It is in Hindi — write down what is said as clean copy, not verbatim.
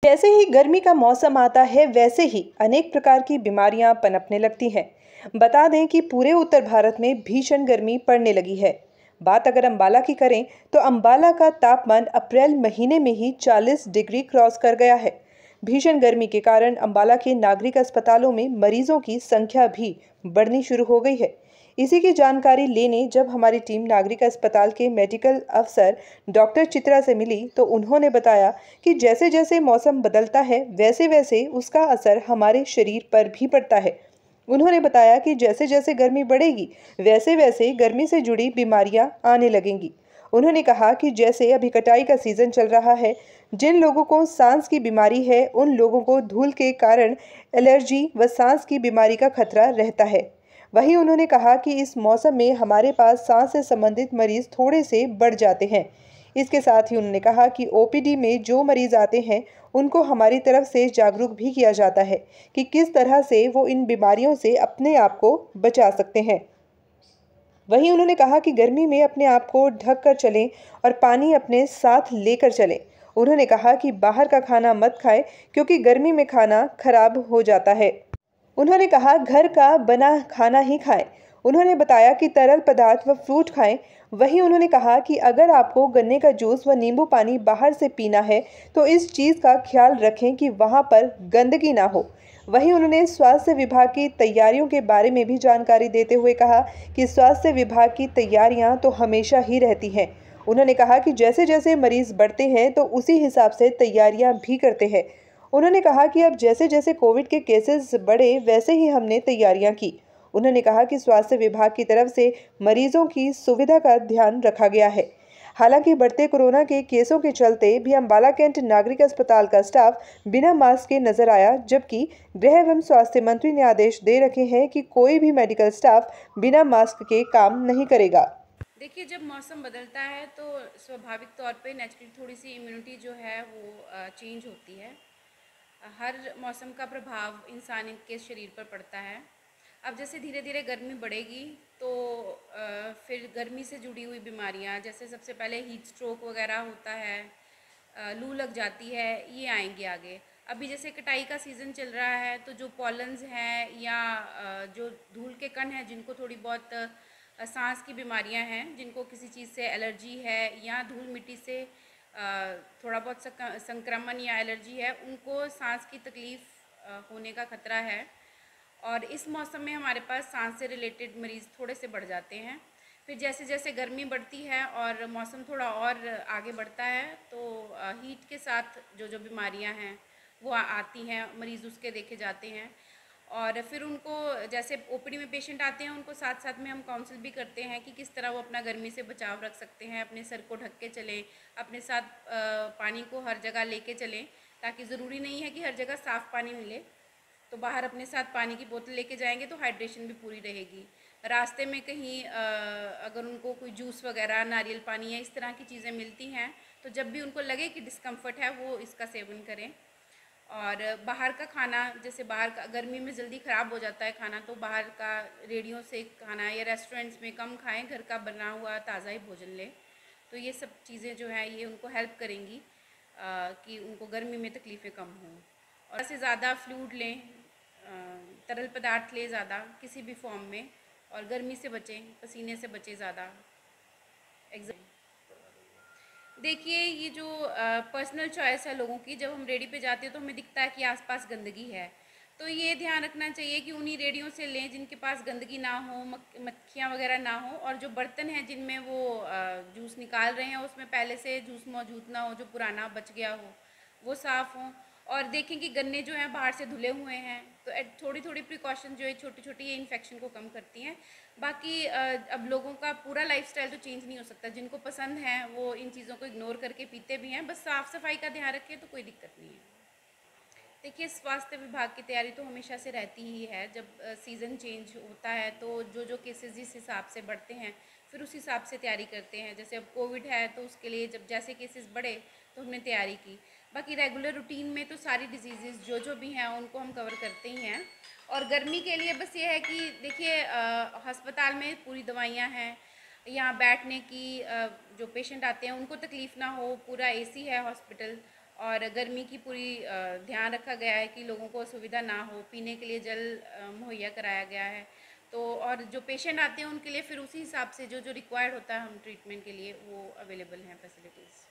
जैसे ही गर्मी का मौसम आता है वैसे ही अनेक प्रकार की बीमारियां पनपने लगती हैं। बता दें कि पूरे उत्तर भारत में भीषण गर्मी पड़ने लगी है। बात अगर अंबाला की करें तो अंबाला का तापमान अप्रैल महीने में ही 40 डिग्री क्रॉस कर गया है। भीषण गर्मी के कारण अंबाला के नागरिक अस्पतालों में मरीजों की संख्या भी बढ़नी शुरू हो गई है। इसी की जानकारी लेने जब हमारी टीम नागरिक अस्पताल के मेडिकल अफसर डॉक्टर चित्रा से मिली तो उन्होंने बताया कि जैसे जैसे मौसम बदलता है वैसे वैसे उसका असर हमारे शरीर पर भी पड़ता है। उन्होंने बताया कि जैसे जैसे गर्मी बढ़ेगी वैसे वैसे गर्मी से जुड़ी बीमारियां आने लगेंगी। उन्होंने कहा कि जैसे अभी कटाई का सीजन चल रहा है, जिन लोगों को सांस की बीमारी है उन लोगों को धूल के कारण एलर्जी व सांस की बीमारी का खतरा रहता है। वहीं उन्होंने कहा कि इस मौसम में हमारे पास सांस से संबंधित मरीज थोड़े से बढ़ जाते हैं। इसके साथ ही उन्होंने कहा कि ओपीडी में जो मरीज आते हैं उनको हमारी तरफ से जागरूक भी किया जाता है कि किस तरह से वो इन बीमारियों से अपने आप को बचा सकते हैं। वहीं उन्होंने कहा कि गर्मी में अपने आप को ढक कर चलें और पानी अपने साथ लेकर चलें। उन्होंने कहा कि बाहर का खाना मत खाएं क्योंकि गर्मी में खाना खराब हो जाता है। उन्होंने कहा घर का बना खाना ही खाएं। उन्होंने बताया कि तरल पदार्थ व फ्रूट खाएं। वहीं उन्होंने कहा कि अगर आपको गन्ने का जूस व नींबू पानी बाहर से पीना है तो इस चीज़ का ख्याल रखें कि वहां पर गंदगी ना हो। वहीं उन्होंने स्वास्थ्य विभाग की तैयारियों के बारे में भी जानकारी देते हुए कहा कि स्वास्थ्य विभाग की तैयारियां तो हमेशा ही रहती हैं। उन्होंने कहा कि जैसे जैसे मरीज बढ़ते हैं तो उसी हिसाब से तैयारियां भी करते हैं। उन्होंने कहा कि अब जैसे जैसे कोविड के केसेस बढ़े वैसे ही हमने तैयारियां की। उन्होंने कहा कि स्वास्थ्य विभाग की तरफ से मरीजों की सुविधा का ध्यान रखा गया है। हालांकि बढ़ते कोरोना के केसों के चलते भी अंबाला कैंट नागरिक अस्पताल का स्टाफ बिना मास्क के नजर आया, जबकि गृह एवं स्वास्थ्य मंत्री ने आदेश दे रखे हैं कि कोई भी मेडिकल स्टाफ बिना मास्क के काम नहीं करेगा। देखिए, जब मौसम बदलता है तो स्वाभाविक तौर पे नेचुरली थोड़ी सी इम्यूनिटी जो है वो चेंज होती है। हर मौसम का प्रभाव इंसान के शरीर पर पड़ता है। अब जैसे धीरे धीरे गर्मी बढ़ेगी तो फिर गर्मी से जुड़ी हुई बीमारियां, जैसे सबसे पहले हीट स्ट्रोक वगैरह होता है, लू लग जाती है, ये आएंगे आगे। अभी जैसे कटाई का सीज़न चल रहा है तो जो पॉलन्स हैं या जो धूल के कण हैं जिनको थोड़ी बहुत सांस की बीमारियां हैं, जिनको किसी चीज़ से एलर्जी है या धूल मिट्टी से थोड़ा बहुत संक्रमण या एलर्जी है, उनको सांस की तकलीफ़ होने का खतरा है। और इस मौसम में हमारे पास सांस से रिलेटेड मरीज़ थोड़े से बढ़ जाते हैं। फिर जैसे जैसे गर्मी बढ़ती है और मौसम थोड़ा और आगे बढ़ता है तो हीट के साथ जो जो बीमारियां हैं वो आती हैं, मरीज़ उसके देखे जाते हैं। और फिर उनको, जैसे ओपीडी में पेशेंट आते हैं, उनको साथ साथ में हम काउंसिल भी करते हैं कि किस तरह वो अपना गर्मी से बचाव रख सकते हैं। अपने सर को ढक के चलें, अपने साथ पानी को हर जगह लेके चलें, ताकि ज़रूरी नहीं है कि हर जगह साफ़ पानी मिले। तो बाहर अपने साथ पानी की बोतल लेके जाएंगे तो हाइड्रेशन भी पूरी रहेगी। रास्ते में कहीं अगर उनको कोई जूस वगैरह, नारियल पानी या इस तरह की चीज़ें मिलती हैं तो जब भी उनको लगे कि डिस्कम्फर्ट है वो इसका सेवन करें। और बाहर का खाना, जैसे बाहर का गर्मी में जल्दी ख़राब हो जाता है खाना, तो बाहर का रेडियों से खाना या रेस्टोरेंट्स में कम खाएं, घर का बना हुआ ताज़ा ही भोजन लें। तो ये सब चीज़ें जो हैं ये उनको हेल्प करेंगी कि उनको गर्मी में तकलीफ़ें कम हों। और से ज़्यादा फ्लूइड लें, तरल पदार्थ लें ज़्यादा किसी भी फॉर्म में, और गर्मी से बचें, पसीने से बचें ज़्यादा। देखिए, ये जो पर्सनल चॉइस है लोगों की, जब हम रेडी पे जाते हैं तो हमें दिखता है कि आसपास गंदगी है, तो ये ध्यान रखना चाहिए कि उन्हीं रेडियों से लें जिनके पास गंदगी ना हो, मक्खियाँ वगैरह ना हो, और जो बर्तन हैं जिनमें वो जूस निकाल रहे हैं उसमें पहले से जूस मौजूद ना हो, जो पुराना बच गया हो वो साफ़ हो। और देखें कि गन्ने जो हैं बाहर से धुले हुए हैं, तो थोड़ी थोड़ी प्रिकॉशन जो है छोटी छोटी, ये इन्फेक्शन को कम करती हैं। बाकी अब लोगों का पूरा लाइफस्टाइल तो चेंज नहीं हो सकता। जिनको पसंद है वो इन चीज़ों को इग्नोर करके पीते भी हैं, बस साफ़ सफाई का ध्यान रखें तो कोई दिक्कत नहीं है। देखिए, स्वास्थ्य विभाग की तैयारी तो हमेशा से रहती ही है। जब सीज़न चेंज होता है तो जो जो केसेस जिस हिसाब से बढ़ते हैं फिर उस हिसाब से तैयारी करते हैं। जैसे अब कोविड है तो उसके लिए जब जैसे केसेस बढ़े तो हमने तैयारी की। बाकी रेगुलर रूटीन में तो सारी डिजीज़ जो जो भी हैं उनको हम कवर करते ही हैं। और गर्मी के लिए बस ये है कि देखिए, अस्पताल में पूरी दवाइयाँ हैं, यहाँ बैठने की जो पेशेंट आते हैं उनको तकलीफ़ ना हो, पूरा एसी है हॉस्पिटल, और गर्मी की पूरी ध्यान रखा गया है कि लोगों को असुविधा ना हो, पीने के लिए जल मुहैया कराया गया है। तो और जो पेशेंट आते हैं उनके लिए फिर उसी हिसाब से जो जो रिक्वायर्ड होता है हम ट्रीटमेंट के लिए वो अवेलेबल हैं फैसिलिटीज़।